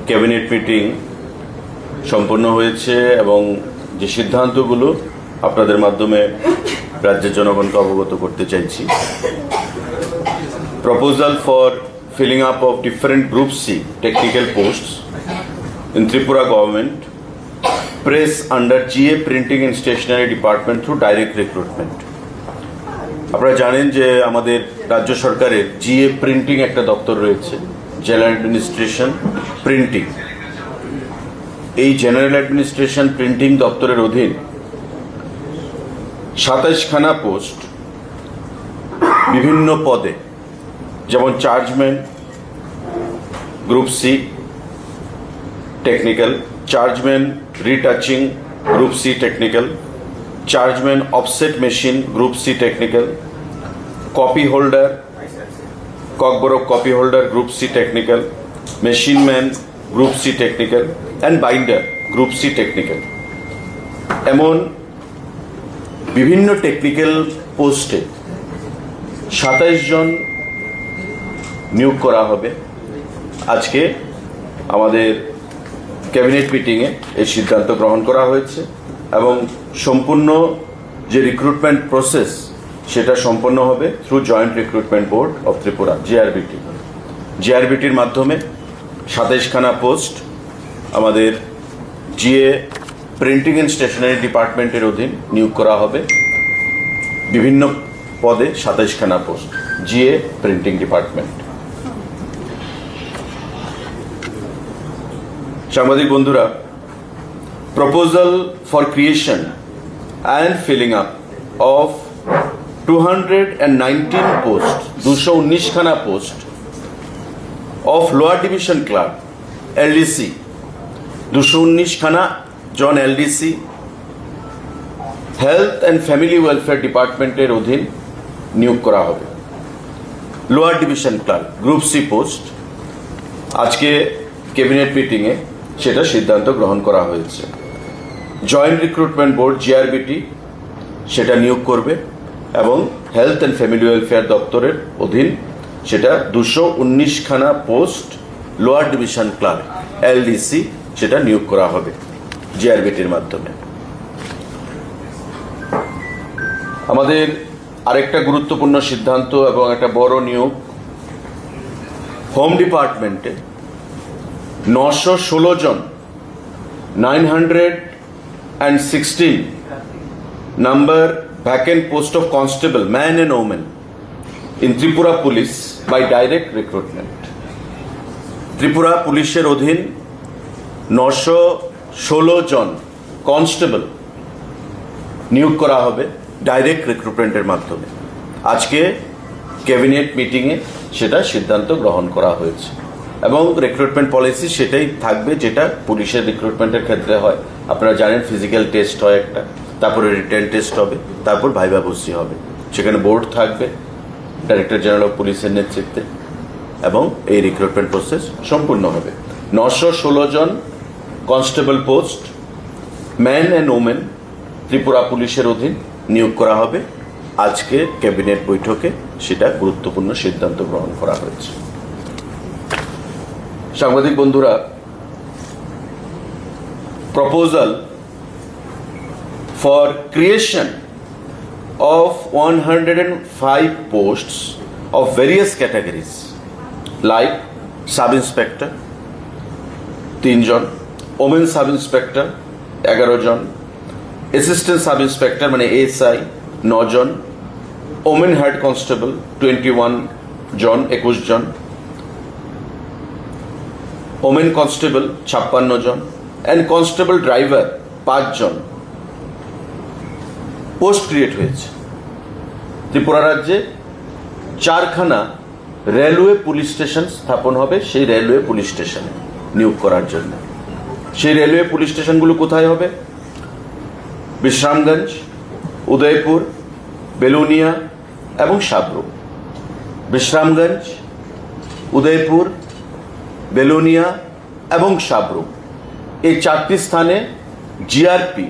Cabinet meeting সম্পন্ন হয়েছে এবং যে সিদ্ধান্তগুলো আপনাদের মাধ্যমে রাজ্যের জনগণকে অবগত করতে চাইছি। Proposal for filling up of different group C technical posts in Tripura government press under GA printing and stationery department through direct recruitment. আপনারা জানেন যে আমাদের রাজ্য সরকারের জিএ প্রিন্টিং একটা দপ্তর রয়েছে, জেনারেল অ্যাডমিনিস্ট্রেশন প্রিন্টিং। এই জেনারেল অ্যাডমিনিস্ট্রেশন প্রিন্টিং দপ্তরের অধীন 27খানা পোস্ট বিভিন্ন পদে, যেমন chargeman group C technical, chargeman retouching group C technical, chargeman offset machine group C technical, copy holder Cockborough copy holder group C technical, machine man group C technical and binder group C technical। এমন বিভিন্ন technical পোস্টে 27 জন নিয়োগ করা হবে। আজকে আমাদের cabinet মিটিংয়ে এই সিদ্ধান্ত গ্রহণ করা হয়েছে এবং সম্পূর্ণ যে রিক্রুটমেন্ট প্রসেস সেটা সম্পন্ন হবে through joint recruitment board of Tripura JRBT. জিআরবিটির মাধ্যমে 27খানা পোস্ট আমাদের জিএ প্রিন্টিং অ্যান্ড স্টেশনারি ডিপার্টমেন্টের অধীন নিয়োগ করা হবে। বিভিন্ন পদে 27খানা পোস্ট, জিএ প্রিন্টিং ডিপার্টমেন্ট। সাংবাদিক বন্ধুরা, proposal for creation and filling up of 219 post 219খানা post of lower division clerk LDC, 219খানা জন LDC health and family welfare ডিপার্টমেন্টের অধীন নিয়োগ করা হবে। Lower division clerk group C post আজকে ক্যাবিনেট মিটিংয়ে সেটা সিদ্ধান্ত গ্রহণ করা হয়েছে। জয়েন্ট রিক্রুটমেন্ট বোর্ড জিআরবিটি সেটা নিয়োগ করবে এবং হেলথ অ্যান্ড ফ্যামিলি ওয়েলফেয়ার দপ্তরের অধীন সেটা 219খানা post lower division clerk LDC সেটা নিয়োগ করা হবে জিআরবিটির মাধ্যমে। আমাদের আরেকটা গুরুত্বপূর্ণ সিদ্ধান্ত এবং একটা বড় নিয়োগ, হোম ডিপার্টমেন্টে 916 জন 916 number vacant post of constable man and woman in Tripura Police by direct recruitment। Tripura পুলিশের অধীন 916 জন কনস্টেবল নিয়োগ করা হবে ডাইরেক্ট রিক্রুটমেন্টের মাধ্যমে। আজকে ক্যাবিনেট মিটিংয়ে সেটা সিদ্ধান্ত গ্রহণ করা হয়েছে এবং রিক্রুটমেন্ট পলিসি সেটাই থাকবে যেটা পুলিশের রিক্রুটমেন্টের ক্ষেত্রে হয়। আপনারা জানেন ফিজিক্যাল টেস্ট হয় একটা, তারপরে রিটেন টেস্ট হবে, তারপর ভাইভা ভর্তি হবে। সেখানে বোর্ড থাকবে ডাইরেক্টর জেনারেল অফ পুলিশের নেতৃত্বে এবং এই রিক্রুটমেন্ট প্রসেস সম্পূর্ণ হবে। 916 জন constable post man and women Tripura পুলিশের অধীন নিয়োগ করা হবে। আজকে ক্যাবিনেট বৈঠকে সেটা গুরুত্বপূর্ণ সিদ্ধান্ত গ্রহণ করা হয়েছে। সাংবাদিক বন্ধুরা, proposal for creation of 105 posts of various categories like sub inspector 3 জন, women sub inspector 11 জন, assistant sub inspector মানে এসআই 9 জন, women head constable 21 জন 21 জন, women constable 56 জন and constable driver 5 জন পোস্ট ক্রিয়েট হয়েছে। ত্রিপুরা রাজ্যে 4খানা রেলওয়ে পুলিশ স্টেশন স্থাপন হবে সেই রেলওয়ে পুলিশ স্টেশনে নিয়োগ করার জন্য। সেই রেলওয়ে পুলিশ স্টেশনগুলো কোথায় হবে? বিশ্রামগঞ্জ, উদয়পুর, বেলুনিয়া এবং সাবরুম। বিশ্রামগঞ্জ, উদয়পুর, বেলুনিয়া এবং সাবরুম এই 4টি স্থানে জিআরপি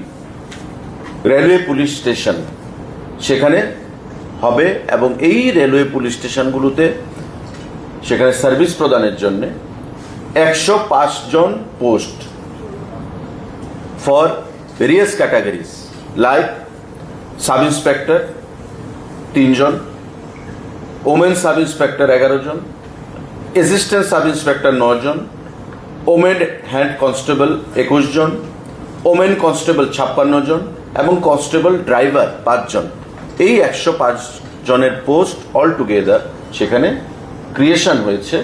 রেলওয়ে পুলিশ স্টেশন সেখানে হবে এবং এই রেলওয়ে পুলিশ স্টেশনগুলোতে সেখানে সার্ভিস প্রদানের জন্য 105 জন post for various categories like sub inspector 3 জন, ওমেন সাব ইন্সপেক্টর 11 জন, অ্যাসিস্ট্যান্ট সাব ইন্সপেক্টর 9 জন, ওমেন হ্যান্ড কনস্টেবল 21 জন, ওমেন কনস্টেবল 56 জন এবং কনস্টেবল ড্রাইভার 5 জন। এই 105 জনের পোস্ট অল টুগেদার সেখানে ক্রিয়েশন হয়েছে,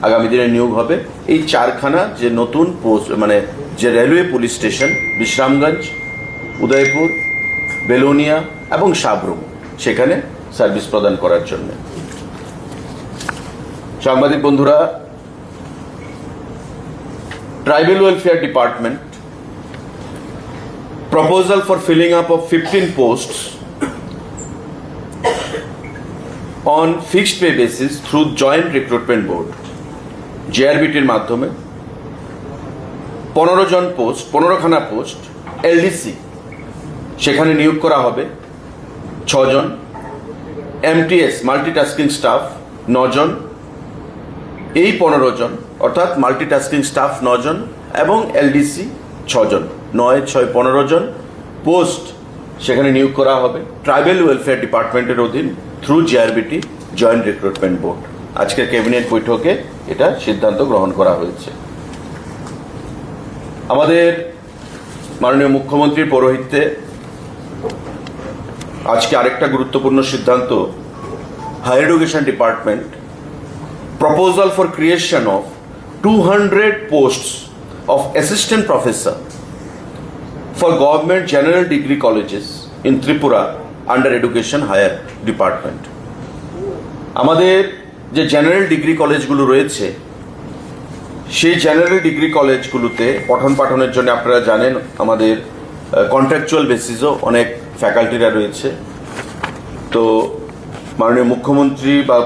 আগামী দিনে নিয়োগ হবে। এই 4খানা যে নতুন পোস্ট মানে যে railway police station Bishramganj, Udaipur, Belonia এবং সাবরুম সেখানে সার্ভিস প্রদান করার জন্য। সাংবাদিক বন্ধুরা, tribal welfare department proposal for filling up of 15 posts on fixed pay basis through joint recruitment board JRBTর মাধ্যমে 15 জন পোস্ট 15খানা পোস্ট LDC সেখানে নিয়োগ করা হবে 6 জন, MTS মাল্টিটাস্কিং স্টাফ 9 জন। এই 15 জন অর্থাৎ মাল্টিটাস্কিং স্টাফ 9 জন এবং LDC 6 জন, 9, 6, 15 জন পোস্ট সেখানে নিয়োগ করা হবে ট্রাইবাল ওয়েলফেয়ার ডিপার্টমেন্টের অধীন through GRBT joint recruitment board. আজকের ক্যাবিনেট বৈঠকে এটা সিদ্ধান্ত গ্রহণ করা হয়েছে। আমাদের মাননীয় মুখ্যমন্ত্রীর পৌরোহিত্যে আজকে আরেকটা গুরুত্বপূর্ণ সিদ্ধান্ত, higher education department proposal for creation of 200 posts of assistant professor for government general degree colleges in Tripura under education higher department। আমাদের যে জেনারেল ডিগ্রি কলেজগুলো রয়েছে সেই জেনারেল ডিগ্রি কলেজগুলোতে পঠন পাঠনের জন্য আপনারা জানেন আমাদের কন্ট্রাকচুয়াল বেসিসও অনেক ফ্যাকাল্টিরা রয়েছে। তো মাননীয় মুখ্যমন্ত্রী বা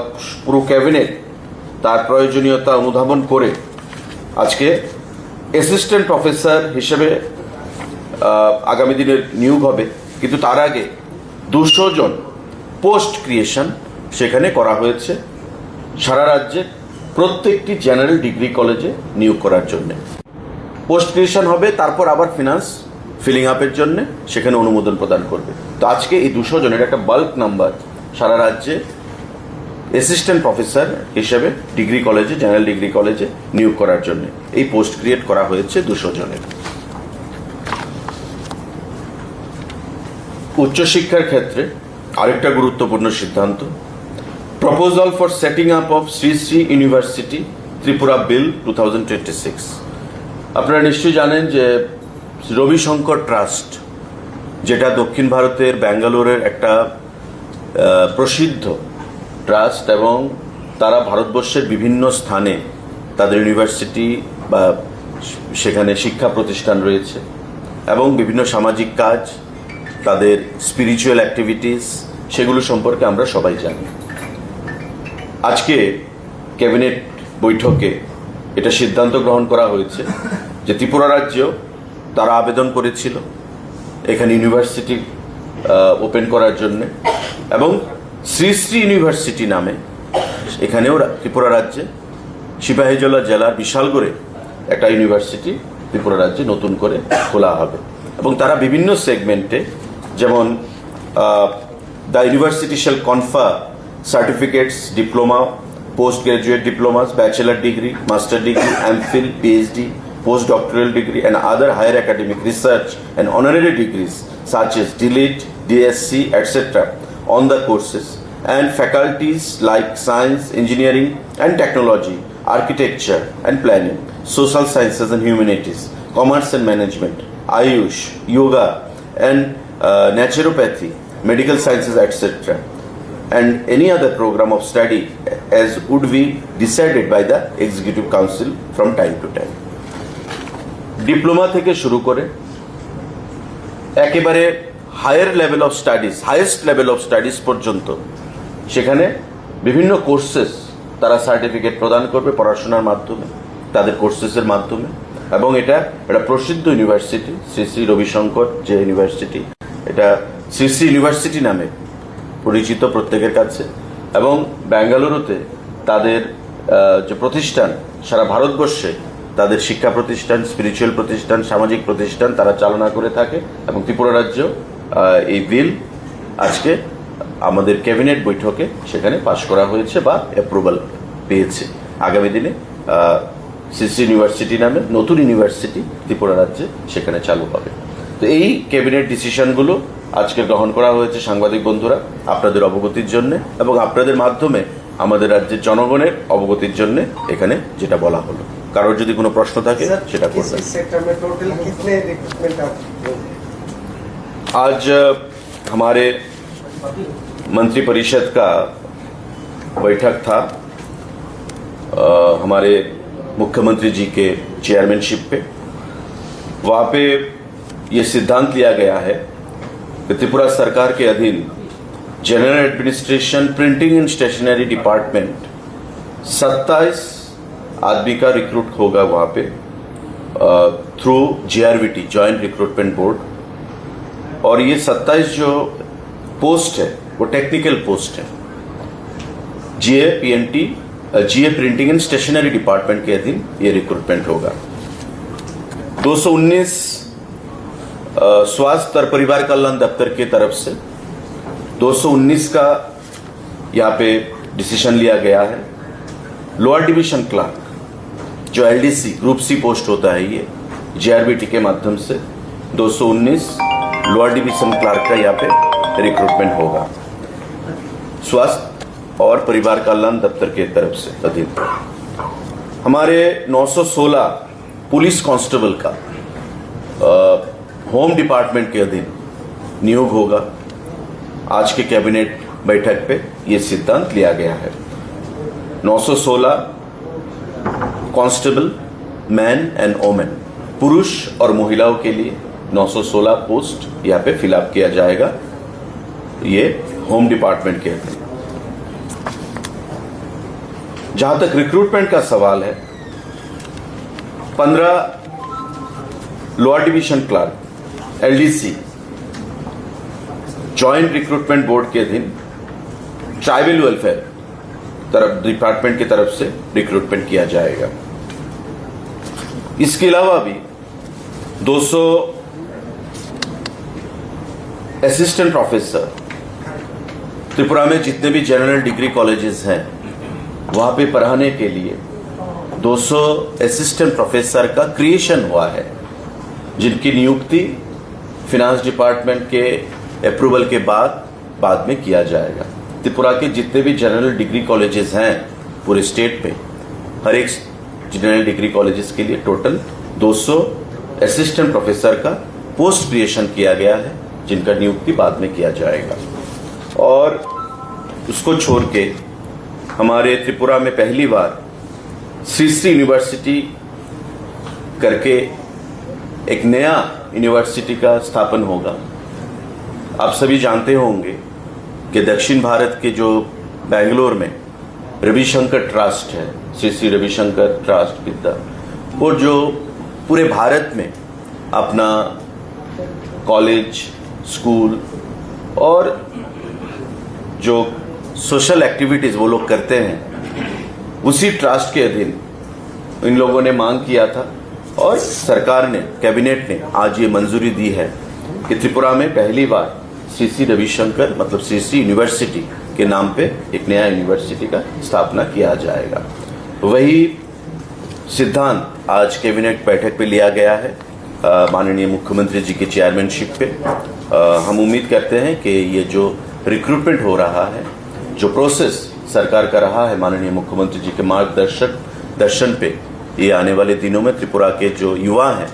পুরো ক্যাবিনেট তার প্রয়োজনীয়তা অনুধাবন করে আজকে অ্যাসিস্ট্যান্ট প্রফেসর হিসেবে আগামী দিনে নিয়োগ হবে, কিন্তু তার আগে 200 জন পোস্ট ক্রিয়েশন সেখানে করা হয়েছে সারা রাজ্যে প্রত্যেকটি জেনারেল ডিগ্রি কলেজে নিয়োগ করার জন্য। পোস্ট ক্রিয়েশন হবে, তারপর আবার ফিনান্স ফিলিং আপের জন্য সেখানে অনুমোদন প্রদান করবে। তো আজকে এই 200 জনের একটা বাল্ক নাম্বার সারা রাজ্যে অ্যাসিস্ট্যান্ট প্রফেসর হিসেবে ডিগ্রি কলেজে জেনারেল ডিগ্রি কলেজে নিয়োগ করার জন্য এই পোস্ট ক্রিয়েট করা হয়েছে 200 জনের। উচ্চশিক্ষার ক্ষেত্রে আরেকটা গুরুত্বপূর্ণ সিদ্ধান্ত, proposal for setting up of Shri Shri university Tripura bill 2026। আপনারা নিশ্চয়ই জানেন যে রবিশঙ্কর ট্রাস্ট, যেটা দক্ষিণ ভারতের ব্যাঙ্গালোরের একটা প্রসিদ্ধ ট্রাস্ট এবং তারা ভারতবর্ষের বিভিন্ন স্থানে তাদের ইউনিভার্সিটি বা সেখানে শিক্ষা প্রতিষ্ঠান রয়েছে এবং বিভিন্ন সামাজিক কাজ, তাদের স্পিরিচুয়াল অ্যাক্টিভিটিস, সেগুলো সম্পর্কে আমরা সবাই জানি। আজকে ক্যাবিনেট বৈঠকে এটা সিদ্ধান্ত গ্রহণ করা হয়েছে যে ত্রিপুরা রাজ্যেও তারা আবেদন করেছিল এখানে ইউনিভার্সিটি ওপেন করার জন্য এবং শ্রী শ্রী ইউনিভার্সিটি নামে এখানেও ত্রিপুরা রাজ্যে সিপাহীজলা জেলার বিশালগড়ে একটা ইউনিভার্সিটি ত্রিপুরা রাজ্যে নতুন করে খোলা হবে এবং তারা বিভিন্ন সেগমেন্টে, যেমন the university shall কনফার certificates, diploma, post graduate diplomas, bachelor degree, master degree, MPhil, PhD, postdoctoral degree and other higher academic research and honorary degrees such as DLED, DSc, etc. on the courses and faculties like science, engineering and technology, architecture and planning, social sciences and humanities, commerce and management, Ayush, yoga and naturopathy, medical sciences, etc. and any other program of study as would be decided by the Executive Council from time to time. Diploma থেকে শুরু করে একেবারে higher level of studies, highest level of studies পর্যন্ত সেখানে বিভিন্ন courses তারা certificate প্রদান করবে পড়াশোনার মাধ্যমে, তাদের কোর্সেসের মাধ্যমে। এবং এটা একটা প্রসিদ্ধ ইউনিভার্সিটি, শ্রী শ্রী রবিশঙ্কর যে ইউনিভার্সিটি, এটা শ্রী শ্রী ইউনিভার্সিটি নামে পরিচিত প্রত্যেকের কাছে এবং বেঙ্গালুরুতে তাদের যে প্রতিষ্ঠান সারা ভারতবর্ষে তাদের শিক্ষা প্রতিষ্ঠান, স্পিরিচুয়াল প্রতিষ্ঠান, সামাজিক প্রতিষ্ঠান তারা চালনা করে থাকে এবং ত্রিপুরা রাজ্য এই বিল আজকে আমাদের ক্যাবিনেট বৈঠকে সেখানে পাশ করা হয়েছে বা অ্যাপ্রুভাল পেয়েছে। আগামী দিনে সিসি ইউনিভার্সিটি নামে নতুন ইউনিভার্সিটি ত্রিপুরা রাজ্যে সেখানে চালু হবে। তো এই ক্যাবিনেট ডিসিশনগুলো আজকে গ্রহণ করা হয়েছে সাংবাদিক বন্ধুরা আপনাদের অবগতির জন্য এবং আপনাদের মাধ্যমে আমাদের রাজ্যের জনগণের অবগতির জন্য এখানে যেটা বলা হলো। কারোর যদি কোনো প্রশ্ন থাকে সেটা করবেন। आज हमारे मंत्रिपरिषद का बैठक था हमारे मुख्यमंत्री जी के चेयरमैनशिप पे। वहाँ पे ये सिद्धांत लिया गया है कि त्रिपुरा सरकार के अधीन general administration printing and stationery department 27 आदमी का रिक्रूट होगा वहाँ पे through JRVT joint recruitment board. और ये 27 जो पोस्ट है वो टेक्निकल पोस्ट है। GA printing and stationery department के अधीन ये रिक्रूटमेंट होगा। 219 स्वास्थ्य और परिवार कल्याण दफ्तर की तरफ से 219 का यहाँ पे डिसीजन लिया गया है। लोअर डिवीजन क्लर्क जो LDC ग्रुप C पोस्ट होता है ये JRVT के माध्यम से 219 लोअर डिवीजन क्लर्क का यहाँ पे रिक्रूटमेंट होगा स्वास्थ्य और परिवार कल्याण दफ्तर के तरफ से अधीन। हमारे 916 पुलिस कांस्टेबल का होम डिपार्टमेंट के अधीन नियोग होगा। आज के कैबिनेट बैठक पे ये सिद्धांत लिया गया है। 916 कांस्टेबल मैन एंड वोमेन पुरुष और महिलाओं के लिए 916 पोस्ट यहाँ पे फिलअप किया जाएगा ये होम डिपार्टमेंट के अधीन। जहां तक रिक्रूटमेंट का सवाल है 15 lower division clerk LDC joint recruitment board के अधीन ट्राइबल वेलफेयर डिपार्टमेंट की तरफ से रिक्रूटमेंट किया जाएगा। इसके अलावा भी 200 असिस्टेंट प्रोफेसर त्रिपुरा में जितने भी जनरल डिग्री कॉलेजेस हैं वहाँ पे पढ़ाने के लिए 200 असिस्टेंट प्रोफेसर का क्रिएशन हुआ है जिनकी नियुक्ति फिनांस डिपार्टमेंट के अप्रूवल के बाद में किया जाएगा। त्रिपुरा के जितने भी जनरल डिग्री कॉलेजेस हैं पूरे स्टेट में हर एक जनरल डिग्री कॉलेजेस के लिए टोटल 200 असिस्टेंट प्रोफेसर का पोस्ट क्रिएशन किया गया है जिनका नियुक्ति बाद में किया जाएगा। और उसको छोड़ के हमारे त्रिपुरा में पहली बार श्री यूनिवर्सिटी करके एक नया यूनिवर्सिटी का स्थापन होगा। आप सभी जानते होंगे कि दक्षिण भारत के जो बेंगलोर में रविशंकर ट्रस्ट है, श्री रविशंकर ट्रस्ट विद्या, वो जो पूरे भारत में अपना कॉलेज स्कूल और जो सोशल एक्टिविटीज़ वो लोग करते हैं उसी ट्रस्ट के अधीन इन लोगों ने मांग किया था और सरकार ने कैबिनेट ने आज ये मंजूरी दी है कि त्रिपुरा में पहली बार श्री रविशंकर मतलब श्री यूनिवर्सिटी के नाम पे एक नया यूनिवर्सिटी का स्थापना किया जाएगा। वही सिद्धांत आज कैबिनेट बैठक पे लिया गया है माननीय मुख्यमंत्री जी के चेयरमैनशिप पे। हम उम्मीद करते हैं कि ये जो रिक्रूटमेंट हो रहा है, जो प्रोसेस सरकार का रहा है माननीय मुख्यमंत्री जी के मार्गदर्शन पे, ये आने वाले दिनों में त्रिपुरा के जो युवा हैं